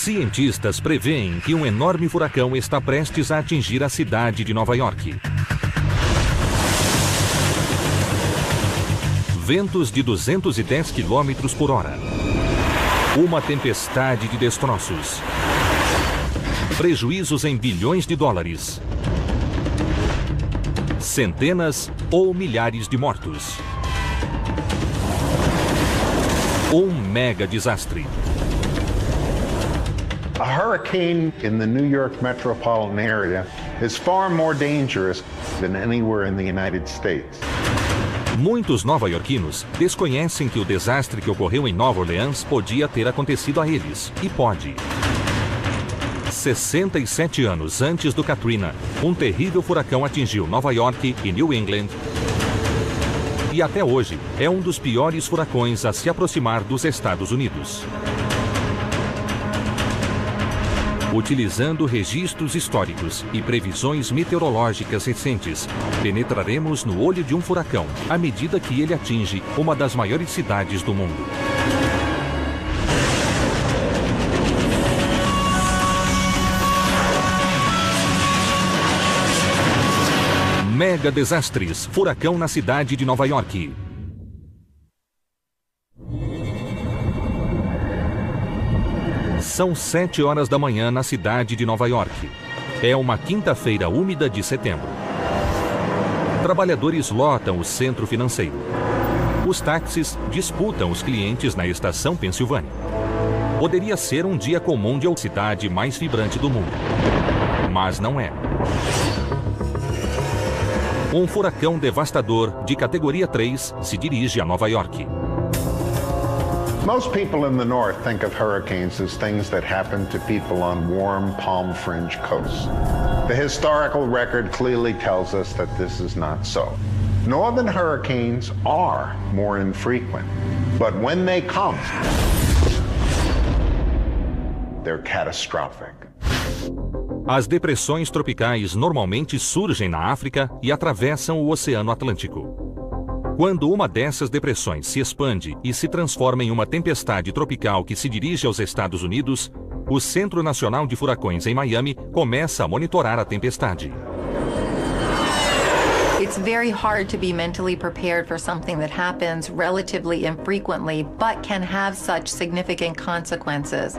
Cientistas preveem que um enorme furacão está prestes a atingir a cidade de Nova York. Ventos de 210 km por hora. Uma tempestade de destroços. Prejuízos em bilhões de dólares. Centenas ou milhares de mortos. Um mega desastre. A hurricane in the New York metropolitan area is far more dangerous than anywhere in the United States. Muitos nova-iorquinos desconhecem que o desastre que ocorreu em Nova Orleans podia ter acontecido a eles, e pode. 67 anos antes do Katrina, um terrível furacão atingiu Nova York e New England. E até hoje é um dos piores furacões a se aproximar dos Estados Unidos. Utilizando registros históricos e previsões meteorológicas recentes, penetraremos no olho de um furacão à medida que ele atinge uma das maiores cidades do mundo. Mega desastres, furacão na cidade de Nova York. São 7 horas da manhã na cidade de Nova York. É uma quinta-feira úmida de setembro. Trabalhadores lotam o centro financeiro. Os táxis disputam os clientes na estação Pensilvânia. Poderia ser um dia comum de outra cidade mais vibrante do mundo. Mas não é. Um furacão devastador de categoria 3 se dirige a Nova York. Most people in the north think of hurricanes as things that happen to people on warm, palm-fringed coasts. The historical record clearly tells us that this is not so. Northern hurricanes are more infrequent, but when they come, they're catastrophic. As depressões tropicais normalmente surgem na África e atravessam o Oceano Atlântico. Quando uma dessas depressões se expande e se transforma em uma tempestade tropical que se dirige aos Estados Unidos, o Centro Nacional de Furacões em Miami começa a monitorar a tempestade. It's very hard to be mentally prepared for something that happens relatively infrequently, but can have such significant consequences.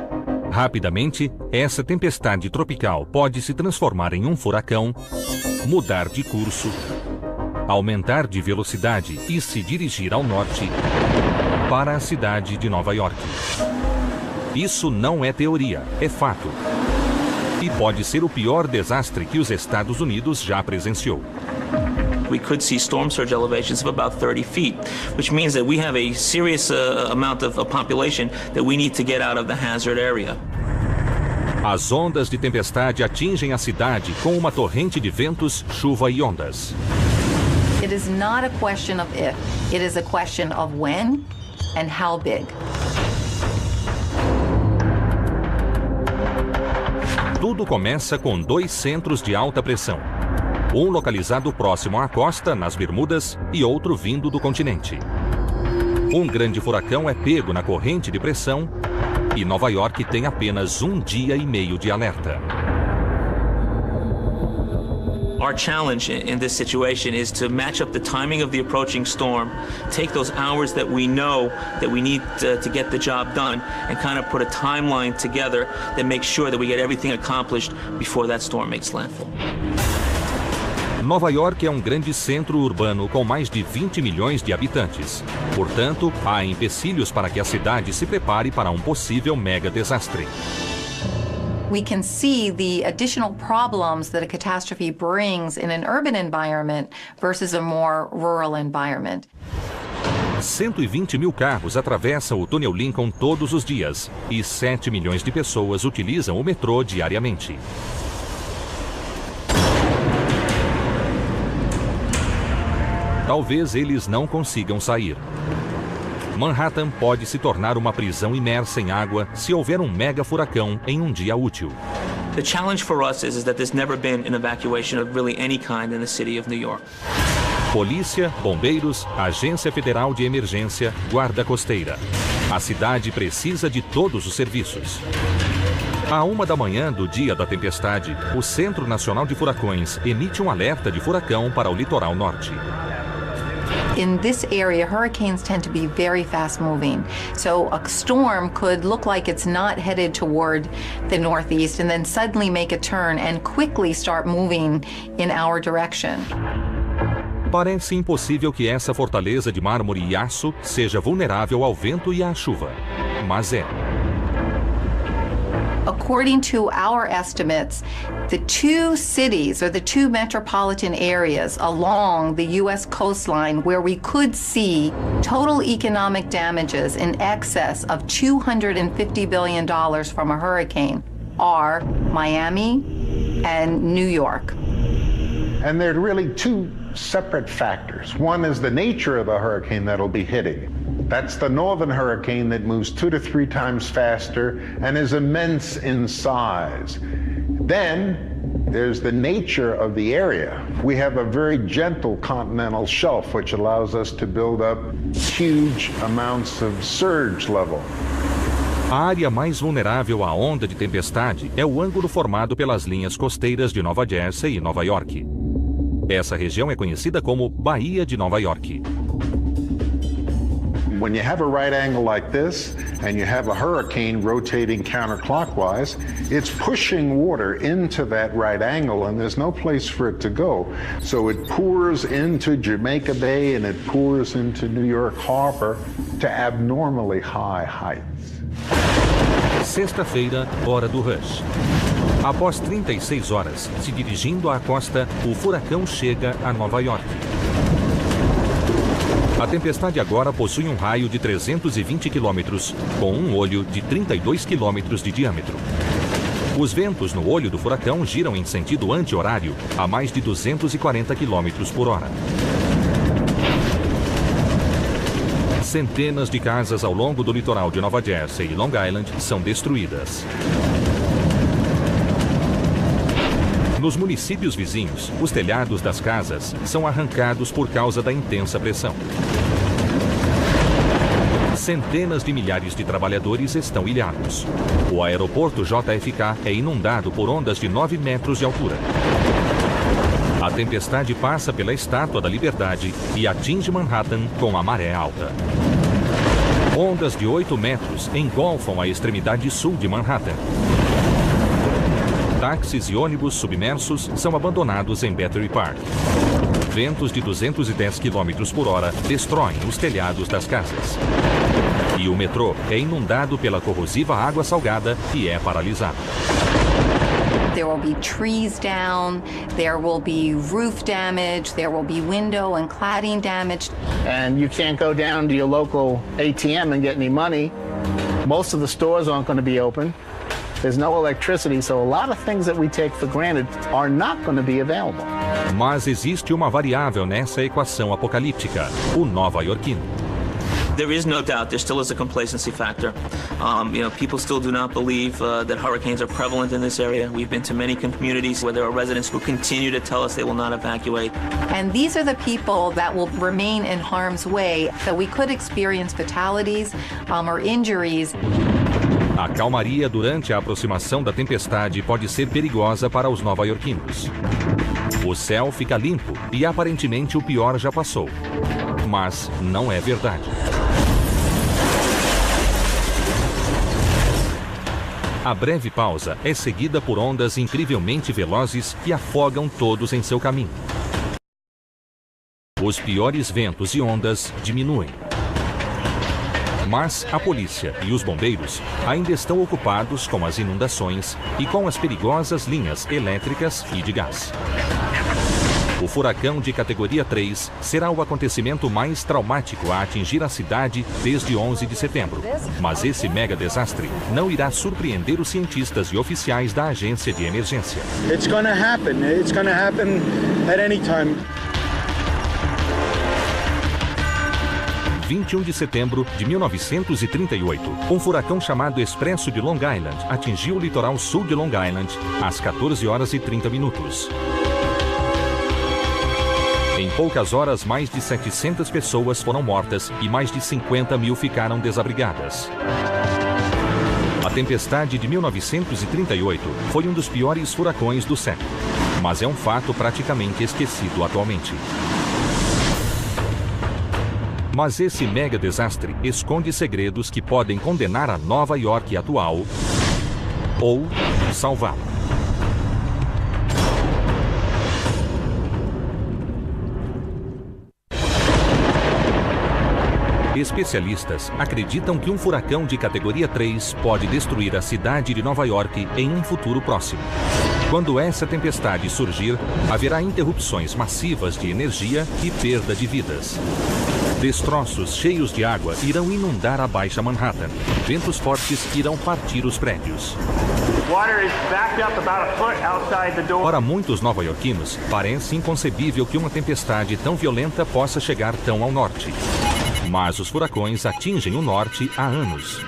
Rapidamente, essa tempestade tropical pode se transformar em um furacão, mudar de curso, aumentar de velocidade e se dirigir ao norte para a cidade de Nova York. Isso não é teoria, é fato. E pode ser o pior desastre que os Estados Unidos já presenciou. We could see storm surge elevations of about 30 feet, which means that we have a serious amount of population that we need to get out of the hazard area. As ondas de tempestade atingem a cidade com uma torrente de ventos, chuva e ondas. It is not a question of if, it is a question of when and how big. Tudo começa com 2 centros de alta pressão. Um localizado próximo à costa, nas Bermudas, e outro vindo do continente. Um grande furacão é pego na corrente de pressão e Nova York tem apenas 1 dia e meio de alerta. Our challenge in this situation is to match up the timing of the approaching storm, take those hours that we know that we need to get the job done, and kind of put a timeline together that makes sure that we get everything accomplished before that storm makes landfall. Nova York é um grande centro urbano com mais de 20 milhões de habitantes. Portanto, há empecilhos para que a cidade se prepare para um possível mega desastre. We can see the additional problems that a catastrophe brings in an urban environment versus a more rural environment. 120 mil carros atravessam o túnel Lincoln todos os dias e 7 milhões de pessoas utilizam o metrô diariamente. Talvez eles não consigam sair. Manhattan pode se tornar uma prisão imersa em água se houver um mega furacão em um dia útil. The challenge for us is that there's never been an evacuation of really any kind in the city of New York. Polícia, bombeiros, Agência Federal de Emergência, Guarda Costeira. A cidade precisa de todos os serviços. À 1 da manhã do dia da tempestade, o Centro Nacional de Furacões emite um alerta de furacão para o litoral norte. In this area, hurricanes tend to be very fast moving. So a storm could look like it's not headed toward the northeast and then suddenly make a turn and quickly start moving in our direction. Parece impossível que essa fortaleza de mármore e aço seja vulnerável ao vento e à chuva. Mas é. According to our estimates, the two cities or the two metropolitan areas along the U.S. coastline where we could see total economic damages in excess of $250 billion from a hurricane are Miami and New York. And there are really two separate factors. One is the nature of the hurricane that'll be hitting. That's the northern hurricane that moves 2 to 3 times faster and is immense in size. Then there's the nature of the area. We have a very gentle continental shelf which allows us to build up huge amounts of surge level. A área mais vulnerável à onda de tempestade é o ângulo formado pelas linhas costeiras de Nova Jersey e Nova York. Essa região é conhecida como Baía de Nova York. When you have a right angle like this, and you have a hurricane rotating counterclockwise, it's pushing water into that right angle, and there's no place for it to go. So it pours into Jamaica Bay, and it pours into New York Harbor to abnormally high heights. Sexta-feira, hora do rush. Após 36 horas, se dirigindo à costa, o furacão chega a Nova York. A tempestade agora possui um raio de 320 quilômetros, com um olho de 32 quilômetros de diâmetro. Os ventos no olho do furacão giram em sentido anti-horário a mais de 240 quilômetros por hora. Centenas de casas ao longo do litoral de Nova Jersey e Long Island são destruídas. Nos municípios vizinhos, os telhados das casas são arrancados por causa da intensa pressão. Centenas de milhares de trabalhadores estão ilhados. O aeroporto JFK é inundado por ondas de 9 metros de altura. A tempestade passa pela Estátua da Liberdade e atinge Manhattan com a maré alta. Ondas de 8 metros engolfam a extremidade sul de Manhattan. Táxis e ônibus submersos são abandonados em Battery Park. Ventos de 210 km por hora destroem os telhados das casas. E o metrô é inundado pela corrosiva água salgada e é paralisado. There will be trees down, there will be roof damage, there will be window and cladding damage. And you can't go down to your local ATM and get any money. Most of the stores aren't going to be open. There's no electricity, so a lot of things that we take for granted are not going to be available. Mas existe uma variável nessa equação apocalíptica: o nova-iorquino. There is no doubt there still is a complacency factor. People still do not believe that hurricanes are prevalent in this area. We've been to many communities where there are residents who continue to tell us they will not evacuate. And these are the people that will remain in harm's way, so we could experience fatalities or injuries. A calmaria durante a aproximação da tempestade pode ser perigosa para os nova-iorquinos. O céu fica limpo e aparentemente o pior já passou. Mas não é verdade. A breve pausa é seguida por ondas incrivelmente velozes que afogam todos em seu caminho. Os piores ventos e ondas diminuem. Mas a polícia e os bombeiros ainda estão ocupados com as inundações e com as perigosas linhas elétricas e de gás. O furacão de categoria 3 será o acontecimento mais traumático a atingir a cidade desde 11 de setembro. Mas esse mega desastre não irá surpreender os cientistas e oficiais da agência de emergência. It's gonna happen. It's gonna happen at any time. 21 de setembro de 1938, um furacão chamado Expresso de Long Island atingiu o litoral sul de Long Island às 14 horas e 30 minutos. Em poucas horas, mais de 700 pessoas foram mortas e mais de 50 mil ficaram desabrigadas. A tempestade de 1938 foi um dos piores furacões do século, mas é um fato praticamente esquecido atualmente. Mas esse mega desastre esconde segredos que podem condenar a Nova York atual ou salvá-la. Especialistas acreditam que um furacão de categoria 3 pode destruir a cidade de Nova York em um futuro próximo. Quando essa tempestade surgir, haverá interrupções massivas de energia e perda de vidas. Destroços cheios de água irão inundar a Baixa Manhattan. Ventos fortes irão partir os prédios. Para muitos nova-iorquinos, parece inconcebível que uma tempestade tão violenta possa chegar tão ao norte. Mas os furacões atingem o norte há anos.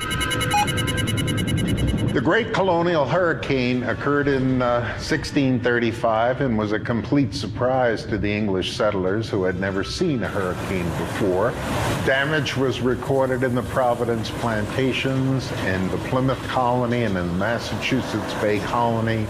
The Great Colonial Hurricane occurred in 1635 and was a complete surprise to the English settlers who had never seen a hurricane before. Damage was recorded in the Providence Plantations, in the Plymouth Colony and in the Massachusetts Bay Colony.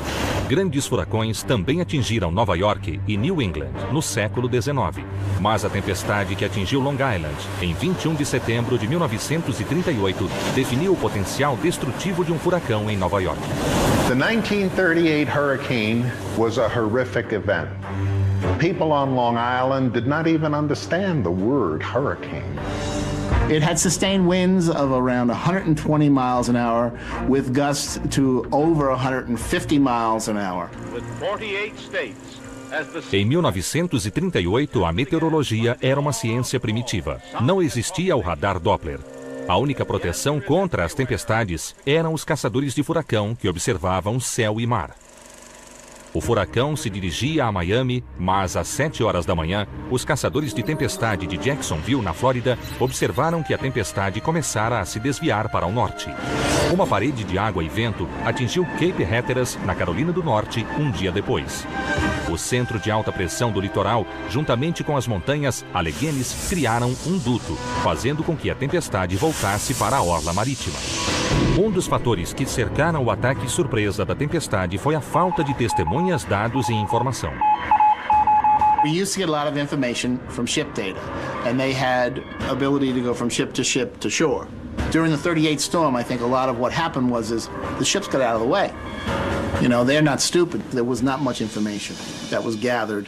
Grandes furacões também atingiram Nova York e New England no século XIX. Mas a tempestade que atingiu Long Island em 21 de setembro de 1938 definiu o potencial destrutivo de um furacão em Nova York. The 1938 hurricane was a horrific event. People on Long Island did not even understand the word hurricane. It had sustained winds of around 120 miles an hour with gusts to over 150 miles an hour. With 48 states. Em 1938, a meteorologia era uma ciência primitiva. Não existia o radar Doppler. A única proteção contra as tempestades eram os caçadores de furacão que observavam céu e mar. O furacão se dirigia a Miami, mas às 7 horas da manhã, os caçadores de tempestade de Jacksonville, na Flórida, observaram que a tempestade começara a se desviar para o norte. Uma parede de água e vento atingiu Cape Hatteras, na Carolina do Norte, um dia depois. O centro de alta pressão do litoral, juntamente com as montanhas Alleghenies, criaram um duto, fazendo com que a tempestade voltasse para a orla marítima. Um dos fatores que cercaram o ataque surpresa da tempestade foi a falta de testemunhas, dados e informação. We used to get a lot of information from ship data, and they had ability to go from ship to shore. During the 38 storm, I think a lot of what happened was the ships got out of the way. You know, they're not stupid. There was not much information that was gathered.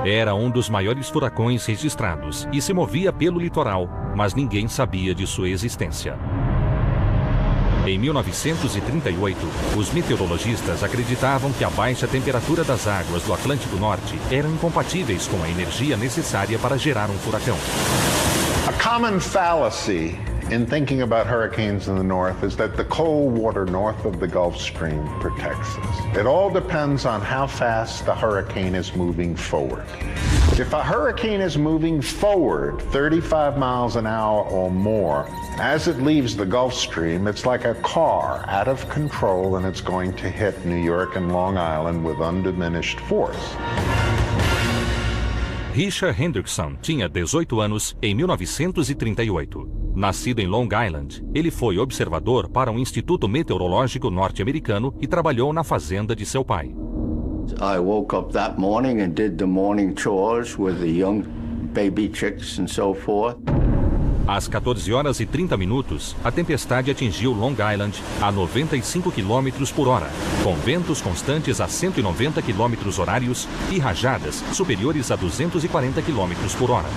Era um dos maiores furacões registrados e se movia pelo litoral, mas ninguém sabia de sua existência. Em 1938, os meteorologistas acreditavam que a baixa temperatura das águas do Atlântico Norte eram incompatíveis com a energia necessária para gerar um furacão. A common fallacy in thinking about hurricanes in the north is that the cold water north of the Gulf Stream protects us. It all depends on how fast the hurricane is moving forward. If a hurricane is moving forward 35 miles an hour or more, as it leaves the Gulf Stream, it's like a car out of control and it's going to hit New York and Long Island with undiminished force. Richard Hendrickson tinha 18 anos em 1938. Nascido em Long Island, ele foi observador para um instituto meteorológico norte-americano e trabalhou na fazenda de seu pai. I woke up that morning and did the morning chores with the young baby chicks and so forth. Às 14 horas e 30 minutos, a tempestade atingiu Long Island a 95 km por hora, com ventos constantes a 190 km horários e rajadas superiores a 240 km por hora.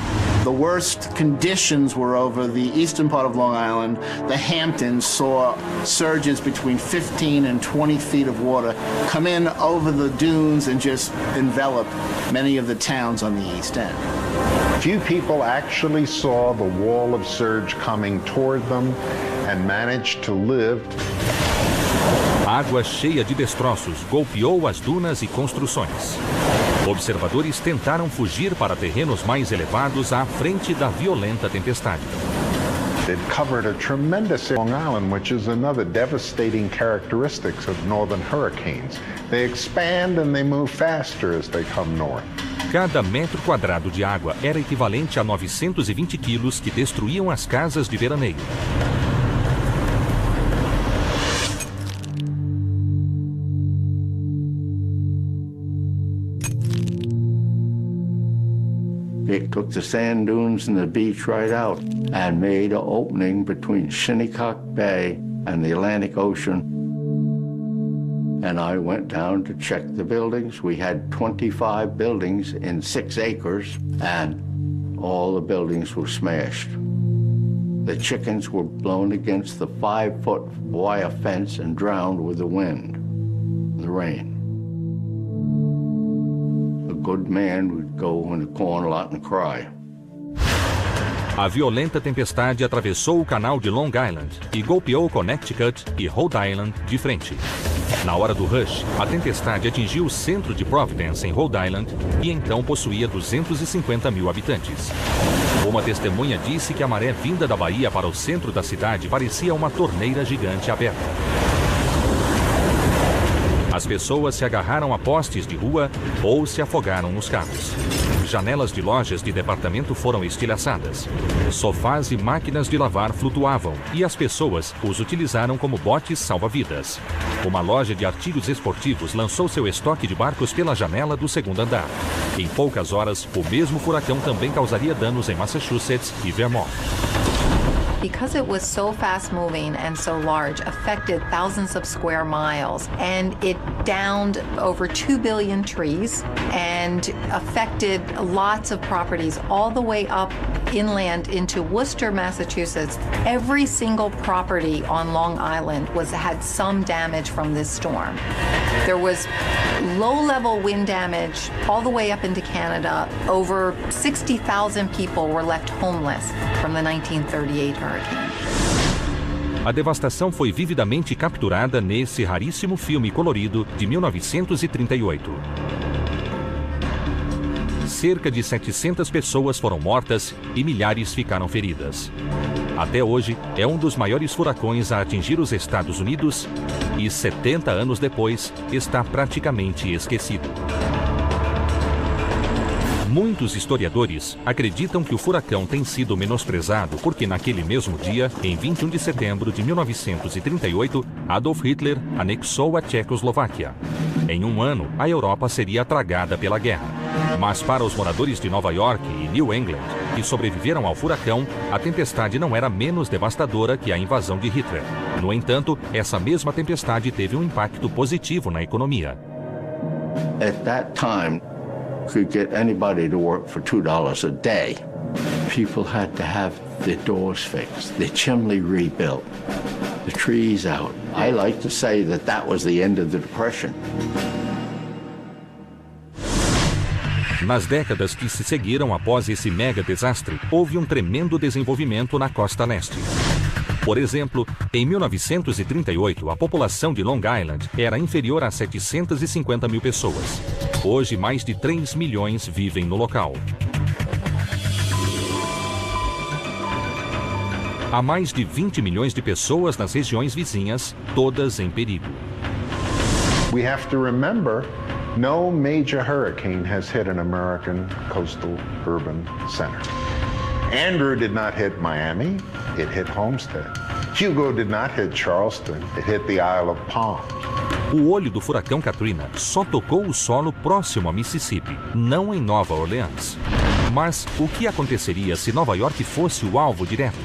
The worst conditions were over the eastern part of Long Island. The Hamptons saw surges between 15 and 20 feet of water come in over the dunes and just envelop many of the towns on the east end. Few people actually saw the wall of surge coming toward them and managed to live. Água cheia de destroços golpeou as dunas e construções. Observadores tentaram fugir para terrenos mais elevados à frente da violenta tempestade. It covered a tremendous area of Long Island, which is another devastating characteristic of northern hurricanes. They expand and they move faster as they come north. Cada metro quadrado de água era equivalente a 920 quilos que destruíam as casas de veraneio. took the sand dunes and the beach right out and made an opening between Shinnecock Bay and the Atlantic Ocean. And I went down to check the buildings. We had 25 buildings in 6 acres, and all the buildings were smashed. The chickens were blown against the 5-foot wire fence and drowned with the wind, the rain. A good man would go in the corn lot and cry. A violenta tempestade atravessou o canal de Long Island e golpeou Connecticut e Rhode Island de frente. Na hora do rush, a tempestade atingiu o centro de Providence, em Rhode Island, e então possuía 250 mil habitantes. Uma testemunha disse que a maré vinda da baía para o centro da cidade parecia uma torneira gigante aberta. As pessoas se agarraram a postes de rua ou se afogaram nos carros. Janelas de lojas de departamento foram estilhaçadas. Sofás e máquinas de lavar flutuavam e as pessoas os utilizaram como botes salva-vidas. Uma loja de artigos esportivos lançou seu estoque de barcos pela janela do segundo andar. Em poucas horas, o mesmo furacão também causaria danos em Massachusetts e Vermont. Because it was so fast-moving and so large, affected thousands of square miles, and it downed over 2 billion trees and affected lots of properties all the way up inland into Worcester, Massachusetts. Every single property on Long Island had some damage from this storm. There was low-level wind damage all the way up into Canada. Over 60,000 people were left homeless from the 1938 hurricane. A devastação foi vividamente capturada nesse raríssimo filme colorido de 1938. Cerca de 700 pessoas foram mortas e milhares ficaram feridas. Até hoje, é um dos maiores furacões a atingir os Estados Unidos e, 70 anos depois, está praticamente esquecido. Muitos historiadores acreditam que o furacão tem sido menosprezado porque naquele mesmo dia, em 21 de setembro de 1938, Adolf Hitler anexou a Tchecoslováquia. Em um ano, a Europa seria tragada pela guerra. Mas para os moradores de Nova York e New England, que sobreviveram ao furacão, a tempestade não era menos devastadora que a invasão de Hitler. No entanto, essa mesma tempestade teve um impacto positivo na economia. At that time, could get anybody to work for $2 a day. People had to have their doors fixed, their chimney rebuilt, the trees out. I like to say that that was the end of the Depression. Nas décadas que se seguiram após esse mega desastre, houve um tremendo desenvolvimento na costa leste. Por exemplo, em 1938, a população de Long Island era inferior a 750 mil pessoas. Hoje, mais de 3 milhões vivem no local. Há mais de 20 milhões de pessoas nas regiões vizinhas, todas em perigo. We have to remember, no major hurricane has hit an American coastal urban center. Andrew did not hit Miami, it hit Homestead. Hugo did not hit Charleston, it hit the Isle of Palms. O olho do furacão Katrina só tocou o solo próximo a Mississippi, não em Nova Orleans. Mas o que aconteceria se Nova York fosse o alvo direto?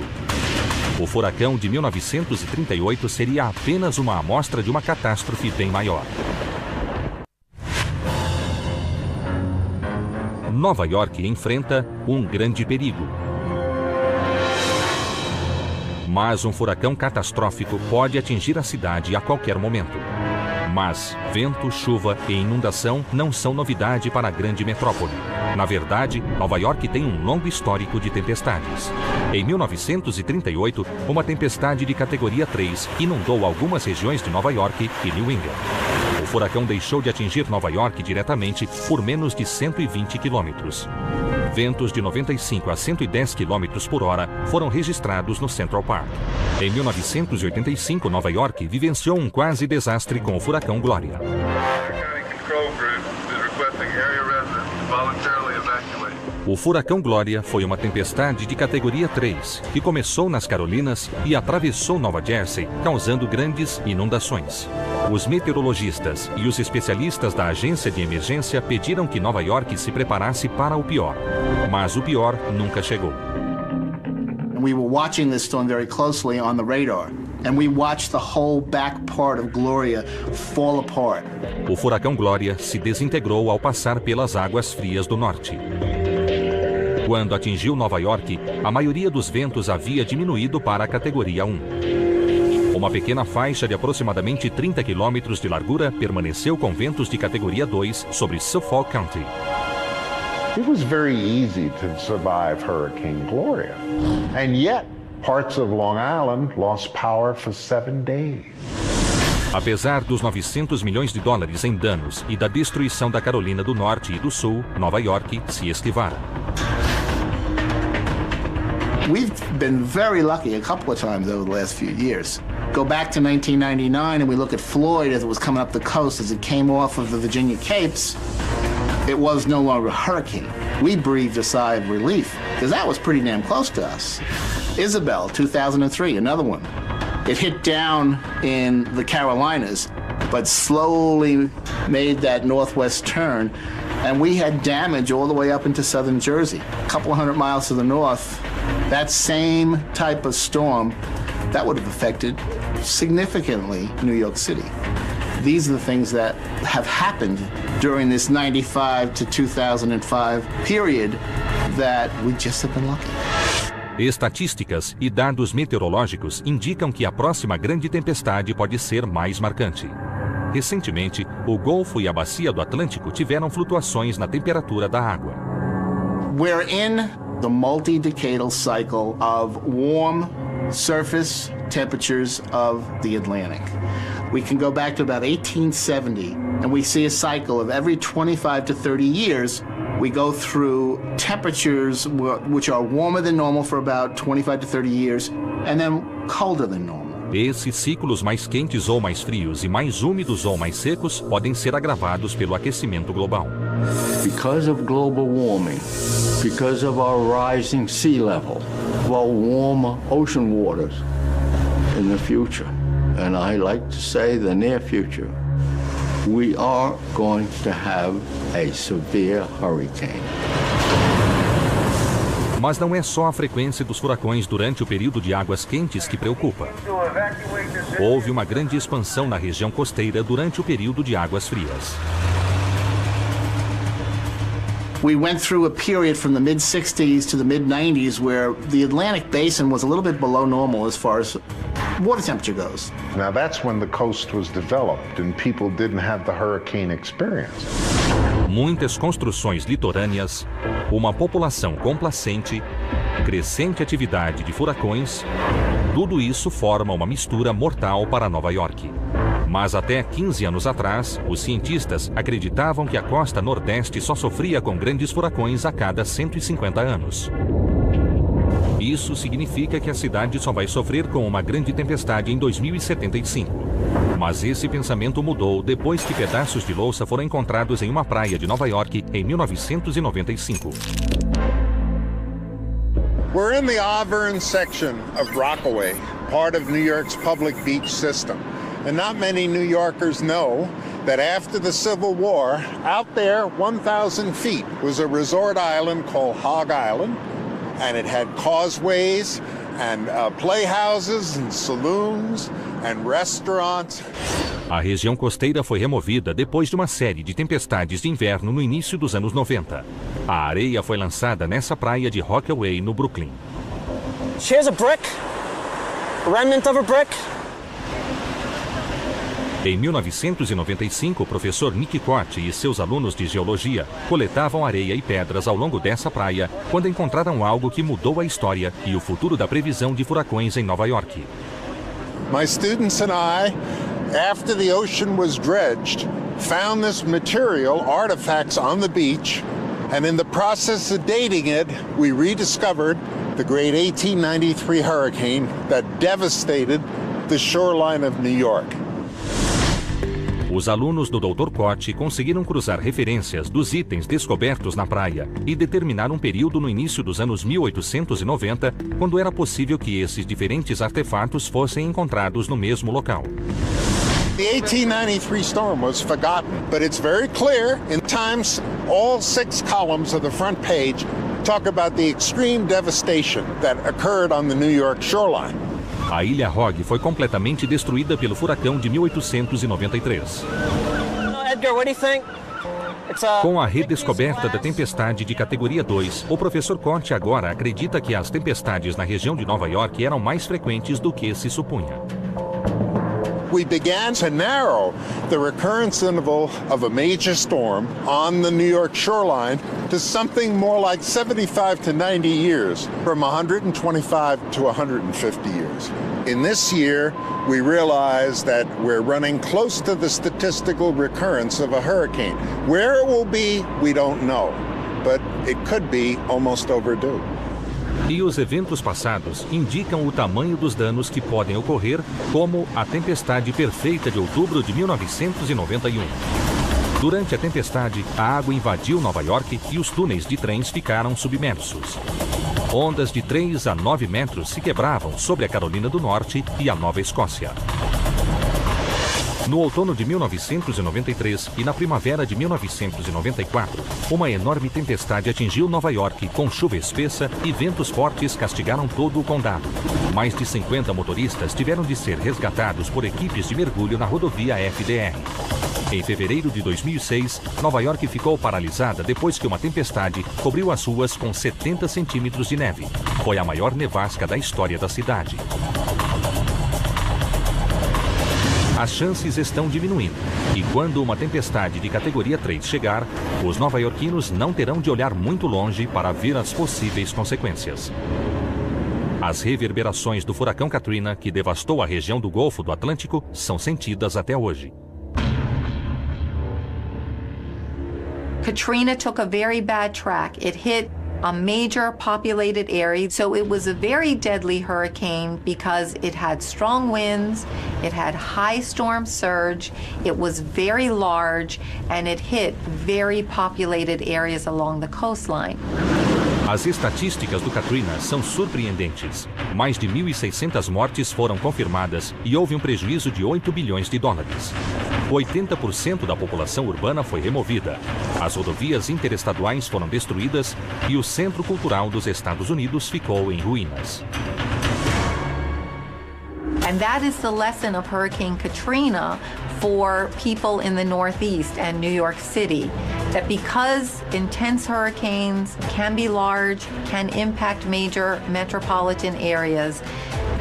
O furacão de 1938 seria apenas uma amostra de uma catástrofe bem maior. Nova York enfrenta um grande perigo. Mas um furacão catastrófico pode atingir a cidade a qualquer momento. Mas vento, chuva e inundação não são novidade para a grande metrópole. Na verdade, Nova York tem um longo histórico de tempestades. Em 1938, uma tempestade de categoria 3 inundou algumas regiões de Nova York e New England. O furacão deixou de atingir Nova York diretamente por menos de 120 quilômetros. Ventos de 95 a 110 km por hora foram registrados no Central Park. Em 1985, Nova York vivenciou um quase desastre com o furacão Gloria. Control group is requesting area residents to voluntarily evacuate. O furacão Glória foi uma tempestade de categoria 3, que começou nas Carolinas e atravessou Nova Jersey, causando grandes inundações. Os meteorologistas e os especialistas da agência de emergência pediram que Nova York se preparasse para o pior. Mas o pior nunca chegou. We were watching this storm very closely on the radar, and we watched the whole back part of Gloria fall apart. O furacão Glória se desintegrou ao passar pelas águas frias do norte. Quando atingiu Nova York, a maioria dos ventos havia diminuído para a categoria 1. Uma pequena faixa de aproximadamente 30 quilômetros de largura permaneceu com ventos de categoria 2 sobre Suffolk County. It was very easy to survive Hurricane Gloria. And yet, parts of Long Island lost power for 7 days. Apesar dos 900 milhões de dólares em danos e da destruição da Carolina do Norte e do Sul, Nova York se esquivara. We've been very lucky a couple of times over the last few years. Go back to 1999 and we look at Floyd as it was coming up the coast, as it came off of the Virginia Capes. It was no longer a hurricane. We breathed a sigh of relief because that was pretty damn close to us. Isabel, 2003, another one. It hit down in the Carolinas, but slowly made that northwest turn, and we had damage all the way up into southern Jersey. A couple of 100 miles to the north, that same type of storm, that would have affected significantly New York City. These are the things that have happened during this 95 to 2005 period that we just have been lucky. Estatísticas e dados meteorológicos indicam que a próxima grande tempestade pode ser mais marcante. Recentemente, o Golfo e a Bacia do Atlântico tiveram flutuações na temperatura da água. We're in the multi-decadal cycle of warm surface temperatures of the Atlantic. We can go back to about 1870, and we see a cycle of every 25 to 30 years, we go through temperatures which are warmer than normal for about 25 to 30 years, and then colder than normal. Esses ciclos mais quentes ou mais frios e mais úmidos ou mais secos podem ser agravados pelo aquecimento global. Because of global warming, because of our rising sea level, of our warmer ocean waters in the future, and I like to say the near future, we are going to have a severe hurricane. Mas não é só a frequência dos furacões durante o período de águas quentes que preocupa. Houve uma grande expansão na região costeira durante o período de águas frias. We went through a period from the mid-60s to the mid-90s where the Atlantic basin was a little bit below normal as far as water temperature goes. Now that's when the coast was developed and people didn't have the hurricane experience. Muitas construções litorâneas, uma população complacente, crescente atividade de furacões, tudo isso forma uma mistura mortal para Nova York. Mas até 15 anos atrás, os cientistas acreditavam que a costa nordeste só sofria com grandes furacões a cada 150 anos. Isso significa que a cidade só vai sofrer com uma grande tempestade em 2075. Mas esse pensamento mudou depois que pedaços de louça foram encontrados em uma praia de Nova York em 1995. We're in the Auburn section of Rockaway, part of New York's public beach system. And not many New Yorkers know that after the Civil War, out there 1,000 feet was a resort island called Hog Island, and it had causeways and playhouses and saloons and restaurants. A região costeira foi removida depois de uma série de tempestades de inverno no início dos anos 90. A areia foi lançada nessa praia de Rockaway, no Brooklyn. Here's a brick, a remnant of a brick. Em 1995, o professor Nick Cott e seus alunos de geologia coletavam areia e pedras ao longo dessa praia quando encontraram algo que mudou a história e o futuro da previsão de furacões em Nova York. My students and I, after the ocean was dredged, found this material, artifacts on the beach, and in the process of dating it, we rediscovered the great 1893 hurricane that devastated the shoreline of New York. Os alunos do Dr. Koch conseguiram cruzar referências dos itens descobertos na praia e determinar um período no início dos anos 1890, quando era possível que esses diferentes artefatos fossem encontrados no mesmo local. The 1893 storm was forgotten, but it's very clear in Times. All 6 columns of the front page talk about the extreme devastation that occurred on the New York shoreline. A Ilha Hog foi completamente destruída pelo furacão de 1893. Edgar, what do you think? Com a redescoberta da tempestade de categoria 2, o professor Koch agora acredita que as tempestades na região de Nova York eram mais frequentes do que se supunha. We began to narrow the recurrence interval of a major storm on the New York shoreline to something more like 75 to 90 years, from 125 to 150 years. In this year, we realize that we're running close to the statistical recurrence of a hurricane. Where it will be, we don't know, but it could be almost overdue. E os eventos passados indicam o tamanho dos danos que podem ocorrer, como a tempestade perfeita de outubro de 1991. Durante a tempestade, a água invadiu Nova York e os túneis de trens ficaram submersos. Ondas de 3 a 9 metros se quebravam sobre a Carolina do Norte e a Nova Escócia. No outono de 1993 e na primavera de 1994, uma enorme tempestade atingiu Nova York com chuva espessa e ventos fortes castigaram todo o condado. Mais de 50 motoristas tiveram de ser resgatados por equipes de mergulho na rodovia FDR. Em fevereiro de 2006, Nova York ficou paralisada depois que uma tempestade cobriu as ruas com 70 centímetros de neve. Foi a maior nevasca da história da cidade. As chances estão diminuindo, e quando uma tempestade de categoria 3 chegar, os nova-iorquinos não terão de olhar muito longe para ver as possíveis consequências. As reverberações do furacão Katrina, que devastou a região do Golfo do Atlântico, são sentidas até hoje. Katrina took a very bad track. It hit a major populated area, so it was a very deadly hurricane because it had strong winds, it had high storm surge, it was very large, and it hit very populated areas along the coastline. As estatísticas do Katrina são surpreendentes. Mais de 1.600 mortes foram confirmadas e houve um prejuízo de 8 bilhões de dólares. 80% da população urbana foi removida. As rodovias interestaduais foram destruídas e o Centro Cultural dos Estados Unidos ficou em ruínas. And that is the lesson of Hurricane Katrina for people in the Northeast and New York City, that because intense hurricanes can be large, can impact major metropolitan areas,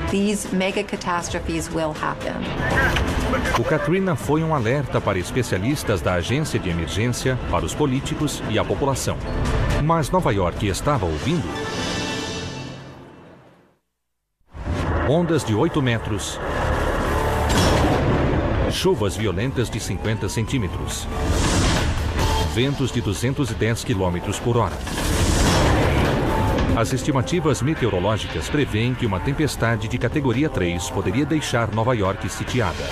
these mega catastrophes will happen. O Katrina foi um alerta para especialistas da agência de emergência, para os políticos e a população. Mas Nova York estava ouvindo? Ondas de 8 metros, chuvas violentas de 50 centímetros, ventos de 210 quilômetros por hora. As estimativas meteorológicas prevêem que uma tempestade de categoria 3 poderia deixar Nova York sitiada.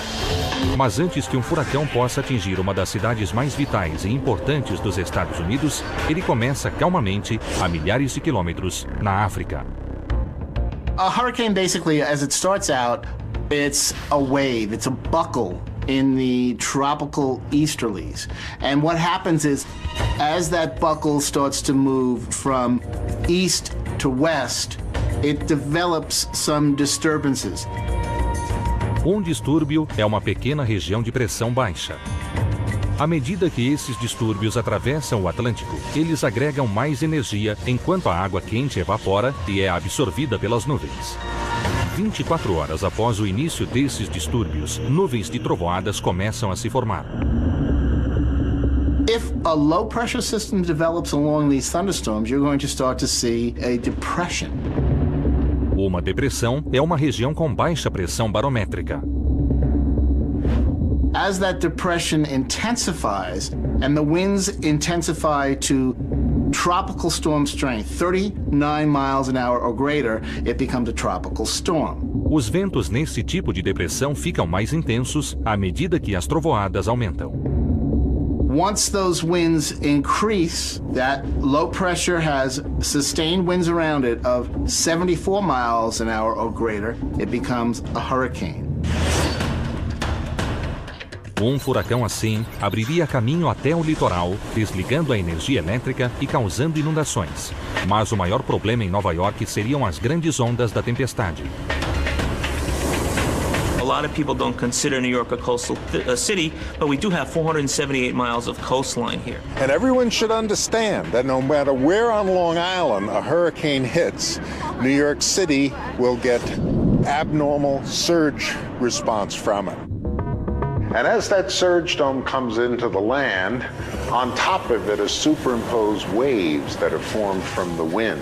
Mas antes que um furacão possa atingir uma das cidades mais vitais e importantes dos Estados Unidos, ele começa calmamente a milhares de quilômetros na África. A hurricane, basically, as it starts out, it's a wave, it's a buckle in the tropical easterlies. And what happens is, as that buckle starts to move from east to west, it develops some disturbances. Um distúrbio é uma pequena região de pressão baixa. À medida que esses distúrbios atravessam o Atlântico, eles agregam mais energia enquanto a água quente evapora e é absorvida pelas nuvens. 24 horas após o início desses distúrbios, nuvens de trovoadas começam a se formar. If a low pressure system develops along these thunderstorms, you're going to start to see a depression. Uma depressão é uma região com baixa pressão barométrica. As that depression intensifies and the winds intensify to tropical storm strength, 39 miles an hour or greater, it becomes a tropical storm. Os ventos nesse tipo de depressão ficam mais intensos à medida que as trovoadas aumentam. Once those winds increase, that low pressure has sustained winds around it of 74 miles an hour or greater, it becomes a hurricane. Um furacão assim abriria caminho até o litoral, desligando a energia elétrica e causando inundações. Mas o maior problema em Nova York seriam as grandes ondas da tempestade. A lot of people don't consider New York a coastal city, but we do have 478 miles of coastline here. And everyone should understand that no matter where on Long Island a hurricane hits, New York City will get abnormal surge response from it. And as that surge dome comes into the land, on top of it are superimposed waves that are formed from the wind.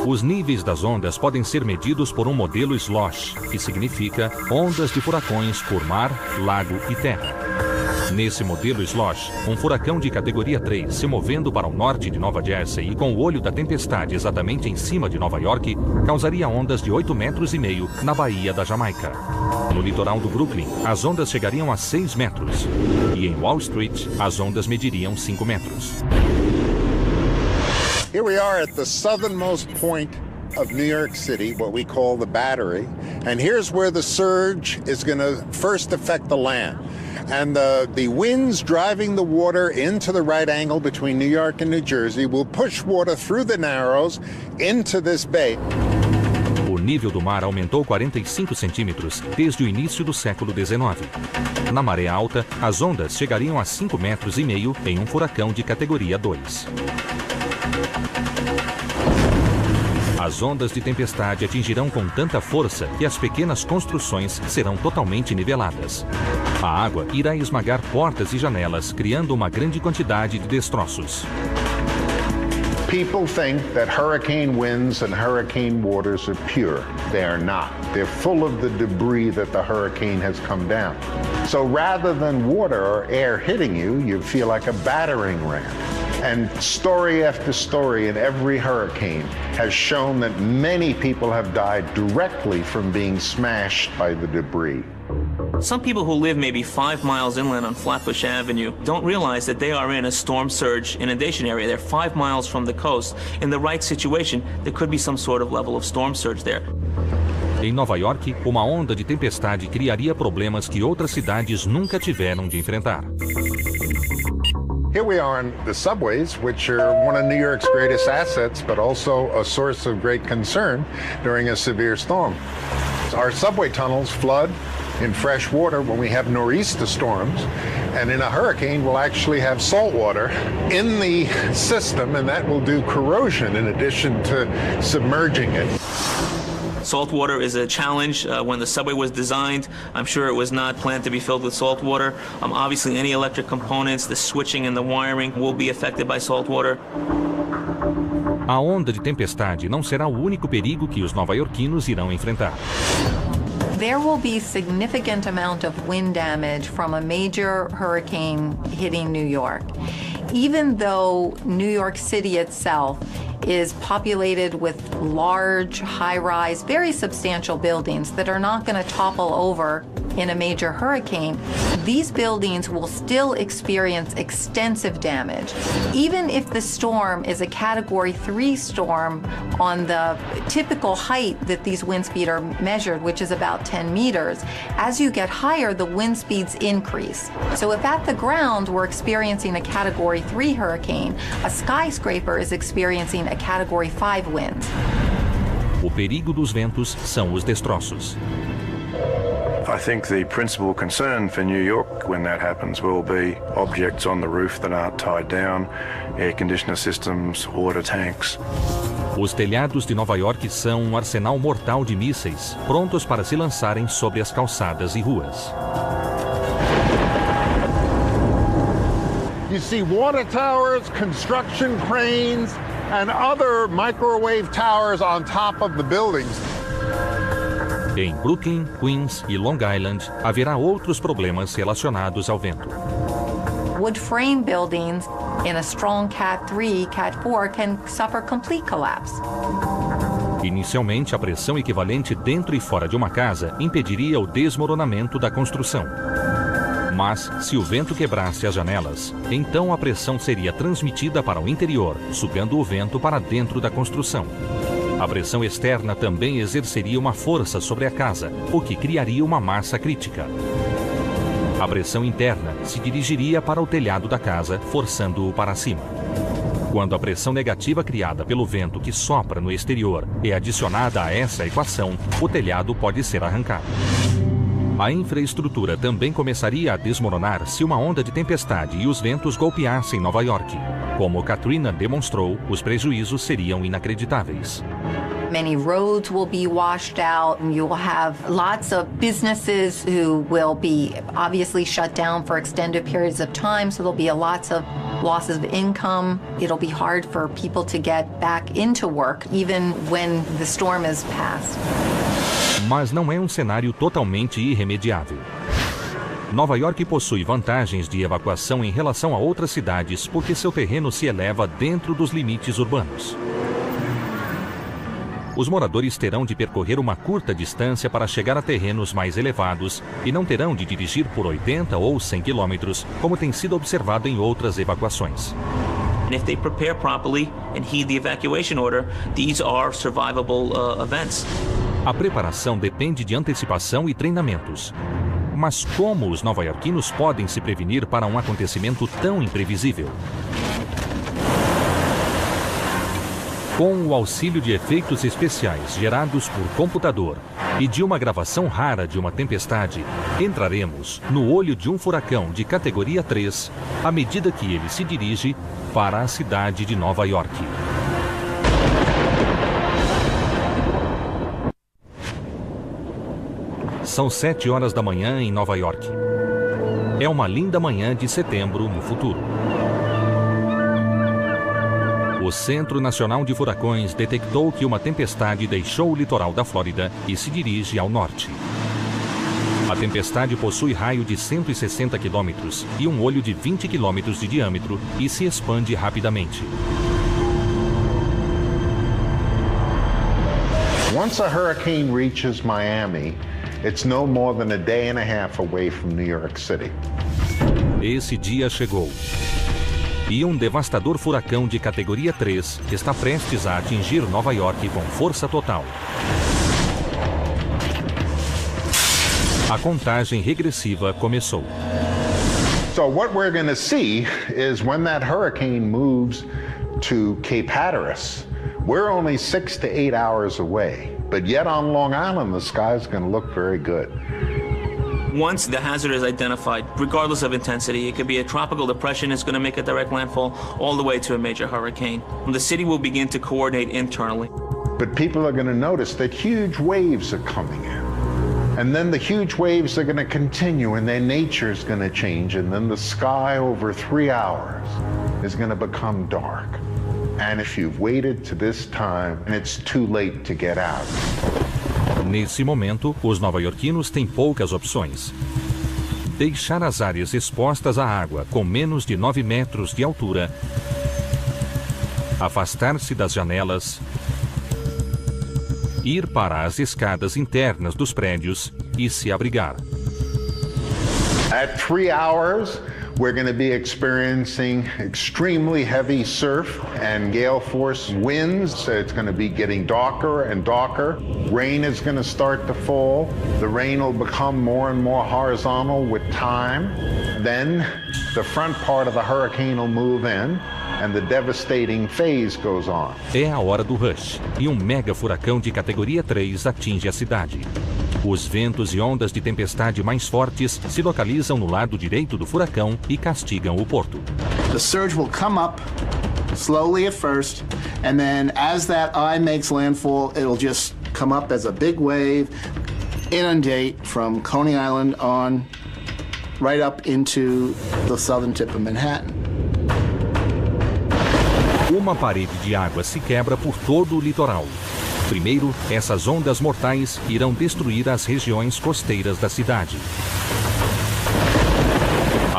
Os níveis das ondas podem ser medidos por um modelo SLOSH, que significa ondas de furacões por mar, lago e terra. Nesse modelo SLOSH, um furacão de categoria 3 se movendo para o norte de Nova Jersey e com o olho da tempestade exatamente em cima de Nova York, causaria ondas de 8,5 metros na Baía da Jamaica. No litoral do Brooklyn, as ondas chegariam a 6 metros. E em Wall Street, as ondas mediriam 5 metros. Here we are at the southernmost point of New York City, what we call the Battery, and here's where the surge is going to first affect the land. And the winds driving the water into the right angle between New York and New Jersey will push water through the Narrows into this bay. O nível do mar aumentou 45 centímetros desde o início do século XIX. Na maré alta, as ondas chegariam a 5,5 metros em um furacão de categoria 2. As ondas de tempestade atingirão com tanta força que as pequenas construções serão totalmente niveladas. A água irá esmagar portas e janelas, criando uma grande quantidade de destroços. People think that hurricane winds and hurricane waters are pure. They are not. They're full of the debris that the hurricane has come down. So rather than water or air hitting you, you feel like a battering ram. And story after story in every hurricane has shown that many people have died directly from being smashed by the debris. Some people who live maybe 5 miles inland on Flatbush Avenue don't realize that they are in a storm surge inundation area. They're 5 miles from the coast. In the right situation, there could be some sort of level of storm surge there. Em Nova York, uma onda de tempestade criaria problemas que outras cidades nunca tiveram de enfrentar. Here we are on the subways, which are one of New York's greatest assets, but also a source of great concern during a severe storm. Our subway tunnels flood in fresh water when we have nor'easter storms, and in a hurricane we'll actually have salt water in the system, and that will do corrosion in addition to submerging it. Salt water is a challenge. When the subway was designed, I'm sure it was not planned to be filled with salt water. Obviously, any electric components, the switching and the wiring will be affected by salt water. A onda de tempestade não será o único perigo que os nova-iorquinos irão enfrentar. There will be significant amount of wind damage from a major hurricane hitting New York. Even though New York City itself is populated with large, high-rise, very substantial buildings that are not going to topple over in a major hurricane, these buildings will still experience extensive damage. Even if the storm is a Category 3 storm on the typical height that these wind speeds are measured, which is about 10 meters, as you get higher, the wind speeds increase. So if at the ground we're experiencing a Category 3 hurricane, a skyscraper is experiencing a Category 5 winds. O perigo dos ventos são os destroços. I think the principal concern for New York when that happens will be objects on the roof that aren't tied down, air conditioner systems, water tanks. Os telhados de Nova York são um arsenal mortal de mísseis, prontos para se lançarem sobre as calçadas e ruas. You see water towers, construction cranes, and other microwave towers on top of the buildings. Em Brooklyn, Queens e Long Island, haverá outros problemas relacionados ao vento. Wood frame buildings in a strong Cat 3, Cat 4 can suffer complete collapse. Inicialmente, a pressão equivalente dentro e fora de uma casa impediria o desmoronamento da construção. Mas, se o vento quebrasse as janelas, então a pressão seria transmitida para o interior, sugando o vento para dentro da construção. A pressão externa também exerceria uma força sobre a casa, o que criaria uma massa crítica. A pressão interna se dirigiria para o telhado da casa, forçando-o para cima. Quando a pressão negativa criada pelo vento que sopra no exterior é adicionada a essa equação, o telhado pode ser arrancado. A infraestrutura também começaria a desmoronar se uma onda de tempestade e os ventos golpeassem Nova York. Como Katrina demonstrou, os prejuízos seriam inacreditáveis. Many roads will be washed out, and you'll have lots of businesses who will be obviously shut down for extended periods of time, so there'll be lots of losses of income. It'll be hard for people to get back into work, even when the storm is past. Mas não é um cenário totalmente irremediável. Nova York possui vantagens de evacuação em relação a outras cidades porque seu terreno se eleva dentro dos limites urbanos. Os moradores terão de percorrer uma curta distância para chegar a terrenos mais elevados e não terão de dirigir por 80 ou 100 quilômetros, como tem sido observado em outras evacuações. And if they prepare properly and heed the evacuation order, these are survivable events. A preparação depende de antecipação e treinamentos. Mas como os nova-iorquinos podem se prevenir para um acontecimento tão imprevisível? Com o auxílio de efeitos especiais gerados por computador e de uma gravação rara de uma tempestade, entraremos no olho de um furacão de categoria 3 à medida que ele se dirige para a cidade de Nova York. São 7 horas da manhã em Nova York. É uma linda manhã de setembro no futuro. O Centro Nacional de Furacões detectou que uma tempestade deixou o litoral da Flórida e se dirige ao norte. A tempestade possui raio de 160 quilômetros e um olho de 20 quilômetros de diâmetro e se expande rapidamente. Once a hurricane reaches Miami, it's no more than a day and a half away from New York City. Esse dia chegou. E um devastador furacão de categoria 3 está prestes a atingir Nova York com força total. A contagem regressiva começou. So what we're going to see is when that hurricane moves to Cape Hatteras, we're only 6 to 8 hours away. But yet on Long Island, the sky is going to look very good. Once the hazard is identified, regardless of intensity, it could be a tropical depression, it's going to make a direct landfall all the way to a major hurricane. The city will begin to coordinate internally. But people are going to notice that huge waves are coming in. And then the huge waves are going to continue and their nature is going to change. And then the sky over 3 hours is going to become dark. And if you've waited to this time, it's too late to get out. Nesse momento, os nova-iorquinos têm poucas opções. Deixar as áreas expostas à água com menos de 9 metros de altura, afastar-se das janelas, ir para as escadas internas dos prédios e se abrigar. At 3 hours, we're going to be experiencing extremely heavy surf and gale force winds. So it's going to be getting darker and darker. Rain is going to start to fall. The rain will become more and more horizontal with time. Then the front part of the hurricane will move in and the devastating phase goes on. É a hora do rush e um mega furacão de categoria 3 atinge a cidade. Os ventos e ondas de tempestade mais fortes se localizam no lado direito do furacão e castigam o porto. The surge will come up slowly at first, and then as that eye makes landfall, it'll just come up as a big wave, inundate from Coney Island on right up into the southern tip of Manhattan. Uma parede de água se quebra por todo o litoral. Primeiro, essas ondas mortais irão destruir as regiões costeiras da cidade.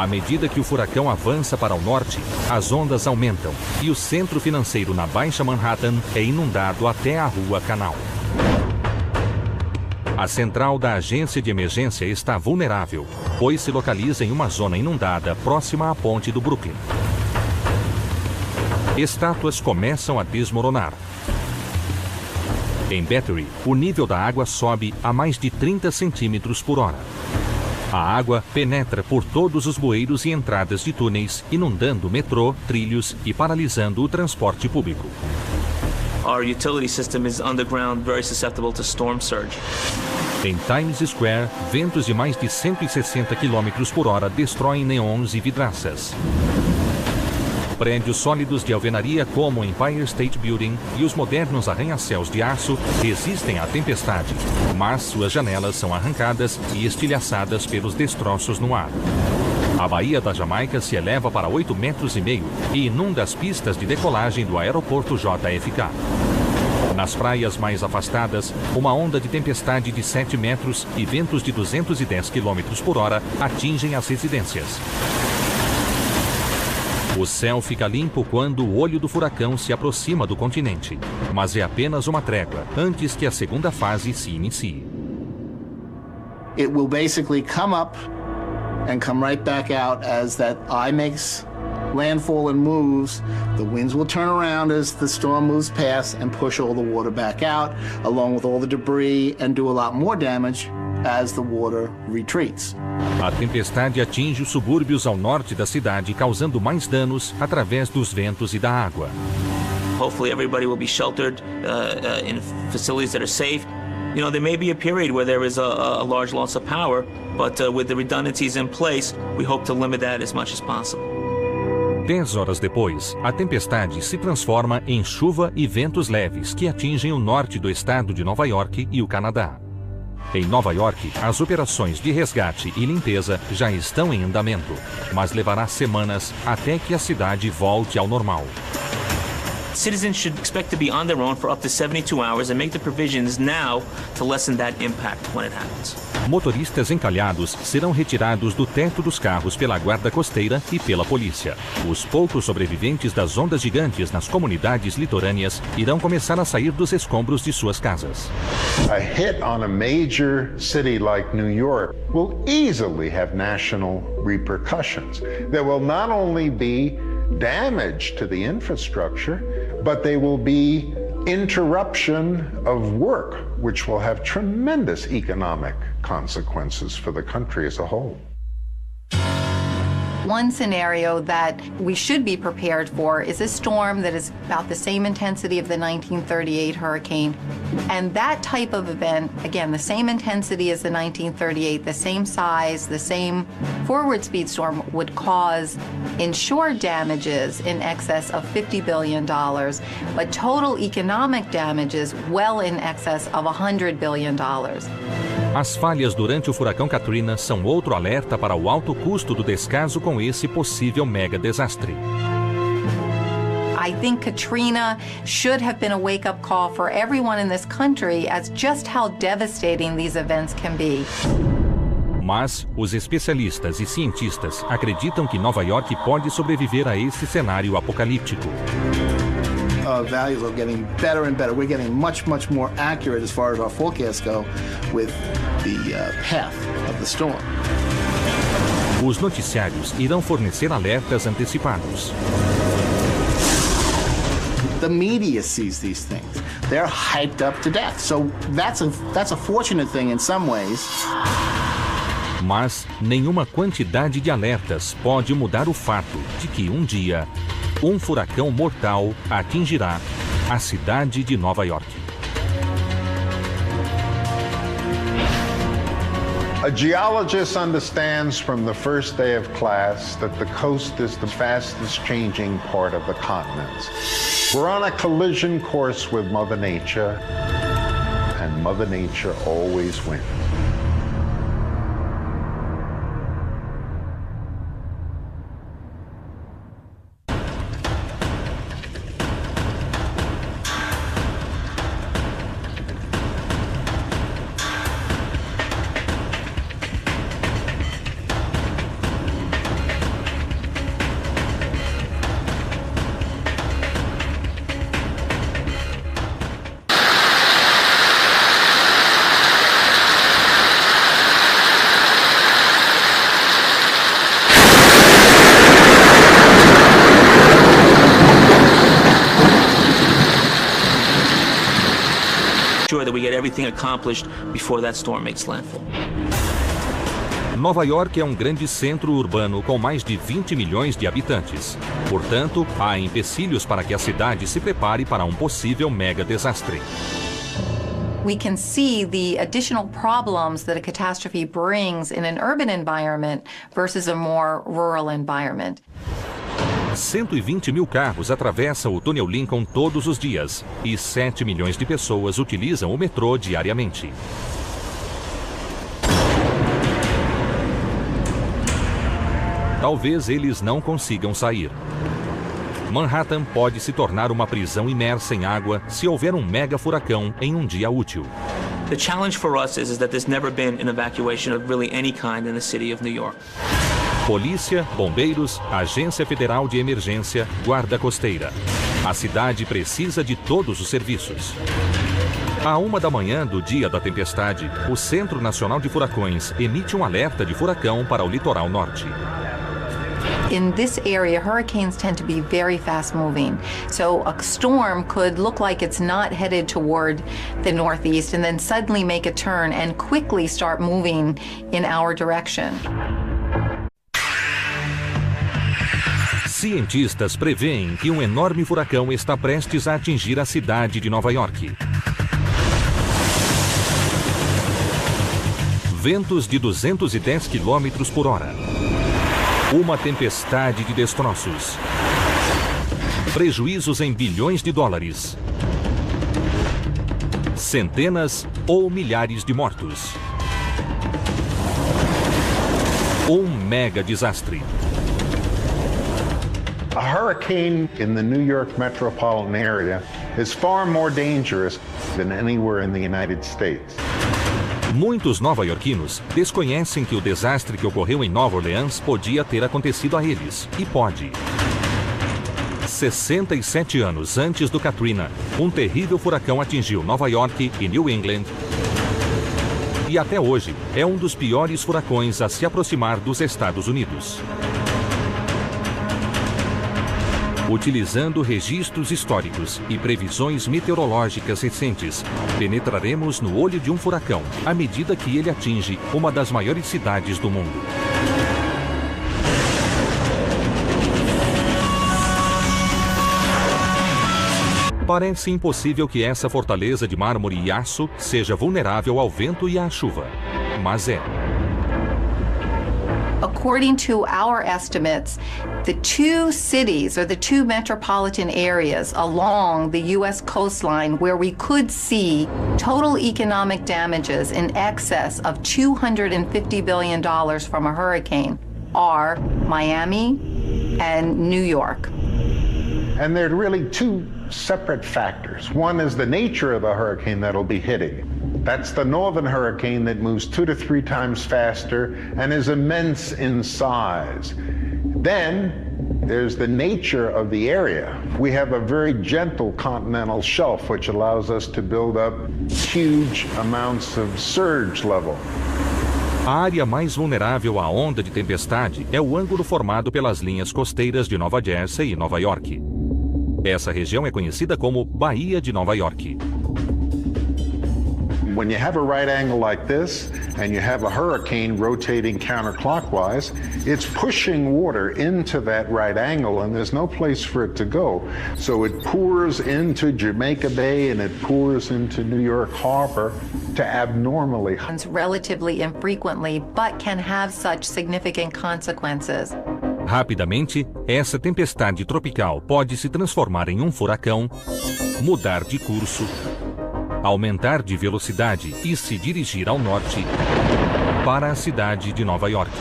À medida que o furacão avança para o norte, as ondas aumentam e o centro financeiro na Baixa Manhattan é inundado até a Rua Canal. A central da agência de emergência está vulnerável, pois se localiza em uma zona inundada próxima à ponte do Brooklyn. Estátuas começam a desmoronar. Em Battery, o nível da água sobe a mais de 30 centímetros por hora. A água penetra por todos os bueiros e entradas de túneis, inundando o metrô, trilhos e paralisando o transporte público. Our utility system is underground, very susceptible to storm surge. Em Times Square, ventos de mais de 160 km por hora destroem neons e vidraças. Prédios sólidos de alvenaria como o Empire State Building e os modernos arranha-céus de aço resistem à tempestade, mas suas janelas são arrancadas e estilhaçadas pelos destroços no ar. A Baía da Jamaica se eleva para 8,5 metros e inunda as pistas de decolagem do aeroporto JFK. Nas praias mais afastadas, uma onda de tempestade de 7 metros e ventos de 210 km por hora atingem as residências. O céu fica limpo quando o olho do furacão se aproxima do continente, mas é apenas uma trégua antes que a segunda fase se inicie. It will basically come up and come right back out as that eye makes landfall and moves. The winds will turn around as the storm moves past and push all the water back out, along with all the debris, and do a lot more damage as the water retreats. A tempestade atinge os subúrbios ao norte da cidade, causando mais danos através dos ventos e da água. Hopefully everybody will be sheltered in facilities that are safe. You know, there may be a period where there is a large loss of power, but with the redundancies in place, we hope to limit that as much as possible. 10 horas depois, a tempestade se transforma em chuva e ventos leves que atingem o norte do estado de Nova York e o Canadá. Em Nova York, as operações de resgate e limpeza já estão em andamento, mas levará semanas até que a cidade volte ao normal. Citizens should expect to be on their own for up to 72 hours and make the provisions now to lessen that impact when it happens. Motoristas encalhados serão retirados do teto dos carros pela guarda costeira e pela polícia. Os poucos sobreviventes das ondas gigantes nas comunidades litorâneas irão começar a sair dos escombros de suas casas. A hit on a major city like New York will easily have national repercussions. There will not only be damage to the infrastructure, but they will be interruption of work, which will have tremendous economic consequences for the country as a whole. One scenario that we should be prepared for is a storm that is about the same intensity of the 1938 hurricane. And that type of event, again, the same intensity as the 1938, the same size, the same forward speed storm would cause insured damages in excess of $50 billion, but total economic damages well in excess of $100 billion. As falhas durante o furacão Katrina são outro alerta para o alto custo do descaso com esse possível mega desastre. I think Katrina should have been a wake-up call for everyone in this country as just how devastating these events can be. Mas os especialistas e cientistas acreditam que Nova York pode sobreviver a esse cenário apocalíptico. Values are getting better and better. We're getting much more accurate as far as our forecasts go with the path of the storm. Os noticiários irão fornecer alertas antecipados. The media sees these things. They're hyped up to death. So that's a fortunate thing in some ways. Mas nenhuma quantidade de alertas pode mudar o fato de que um dia um furacão mortal atingirá a cidade de Nova York. A geologist understands from the first day of class that the coast is the fastest changing part of the continent. We're on a collision course with Mother Nature, and Mother Nature always wins. sure that we get everything accomplished before that storm makes landfall. Nova York é um grande centro urbano com mais de 20 milhões de habitantes. Portanto, há empecilhos para que a cidade se prepare para um possível mega desastre. We can see the additional problems that a catastrophe brings in an urban environment versus a more rural environment. 120 mil carros atravessam o túnel Lincoln todos os dias e 7 milhões de pessoas utilizam o metrô diariamente. Talvez eles não consigam sair. Manhattan pode se tornar uma prisão imersa em água se houver um mega furacão em um dia útil. The challenge for us is that there's never been an evacuation of really any kind in the city of New York. Polícia, bombeiros, Agência Federal de Emergência, Guarda Costeira. A cidade precisa de todos os serviços. À 1 da manhã do dia da tempestade, o Centro Nacional de Furacões emite um alerta de furacão para o litoral norte. In this area, hurricanes tend to be very fast-moving. So a storm could look like it's not headed toward the northeast and then suddenly make a turn and quickly start moving in our direction. Cientistas preveem que um enorme furacão está prestes a atingir a cidade de Nova York. Ventos de 210 km por hora. Uma tempestade de destroços. Prejuízos em bilhões de dólares. Centenas ou milhares de mortos. Um mega desastre. A hurricane in the New York metropolitan area is far more dangerous than anywhere in the United States. Muitos nova-iorquinos desconhecem que o desastre que ocorreu em Nova Orleans podia ter acontecido a eles, e pode. 67 anos antes do Katrina, um terrível furacão atingiu Nova York e New England. E até hoje, é um dos piores furacões a se aproximar dos Estados Unidos. Utilizando registros históricos e previsões meteorológicas recentes, penetraremos no olho de um furacão à medida que ele atinge uma das maiores cidades do mundo. Parece impossível que essa fortaleza de mármore e aço seja vulnerável ao vento e à chuva, mas é. According to our estimates, the two cities or the two metropolitan areas along the U.S. coastline where we could see total economic damages in excess of $250 billion from a hurricane are Miami and New York. And there are really two separate factors. One is the nature of the hurricane that'll be hitting. That's the northern hurricane that moves 2 to 3 times faster and is immense in size. Then there's the nature of the area. We have a very gentle continental shelf which allows us to build up huge amounts of surge level. A área mais vulnerável à onda de tempestade é o ângulo formado pelas linhas costeiras de Nova Jersey e Nova York. Essa região é conhecida como Baía de Nova York. When you have a right angle like this, and you have a hurricane rotating counterclockwise, it's pushing water into that right angle, and there's no place for it to go. So it pours into Jamaica Bay, and it pours into New York Harbor to abnormally. It's relatively infrequently, but can have such significant consequences. Rapidamente, essa tempestade tropical pode se transformar em um furacão, mudar de curso, aumentar de velocidade e se dirigir ao norte para a cidade de Nova York.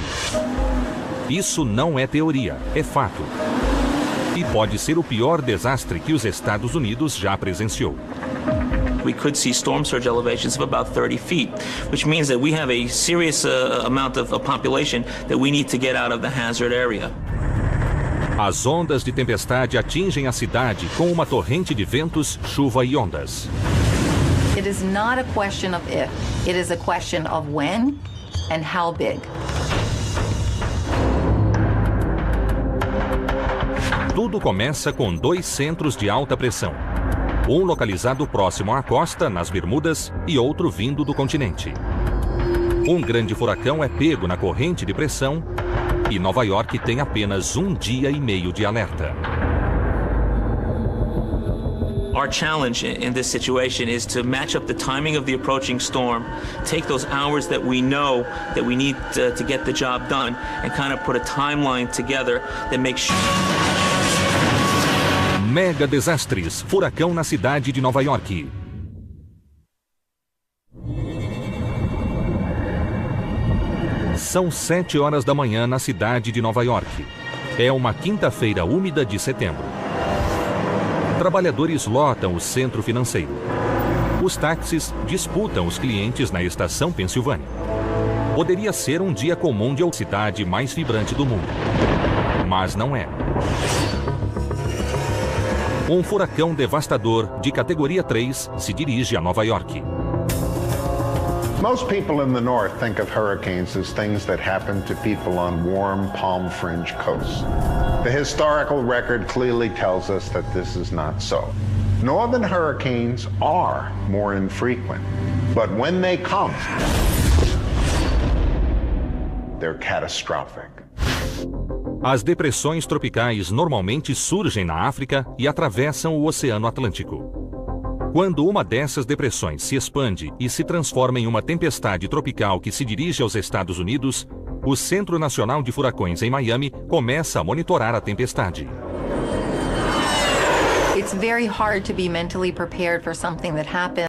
Isso não é teoria, é fato. E pode ser o pior desastre que os Estados Unidos já presenciou. We could see storm surge elevations of about 30 feet, which means that we have a serious amount of population that we need to get out of the hazard area. As ondas de tempestade atingem a cidade com uma torrente de ventos, chuva e ondas. It is not a question of if, it is a question of when and how big. Tudo começa com 2 centros de alta pressão. Um localizado próximo à costa, nas Bermudas, e outro vindo do continente. Um grande furacão é pego na corrente de pressão e Nova York tem apenas 1 dia e meio de alerta. Our challenge in this situation is to match up the timing of the approaching storm, take those hours that we know that we need to get the job done, and kind of put a timeline together that makes sure. Mega desastres, furacão na cidade de Nova York. São 7 horas da manhã na cidade de Nova York. É uma quinta-feira úmida de setembro. Trabalhadores lotam o centro financeiro. Os táxis disputam os clientes na estação Pensilvânia. Poderia ser um dia comum de a cidade mais vibrante do mundo. Mas não é. Um furacão devastador de categoria 3 se dirige a Nova York. Most people in the north think of hurricanes as things that happen to people on warm, palm-fringed coasts. The historical record clearly tells us that this is not so. Northern hurricanes are more infrequent, but when they come, they're catastrophic. As depressões tropicais normalmente surgem na África e atravessam o Oceano Atlântico. Quando uma dessas depressões se expande e se transforma em uma tempestade tropical que se dirige aos Estados Unidos, o Centro Nacional de Furacões em Miami começa a monitorar a tempestade. It's very hard to be mentally prepared for something that happens.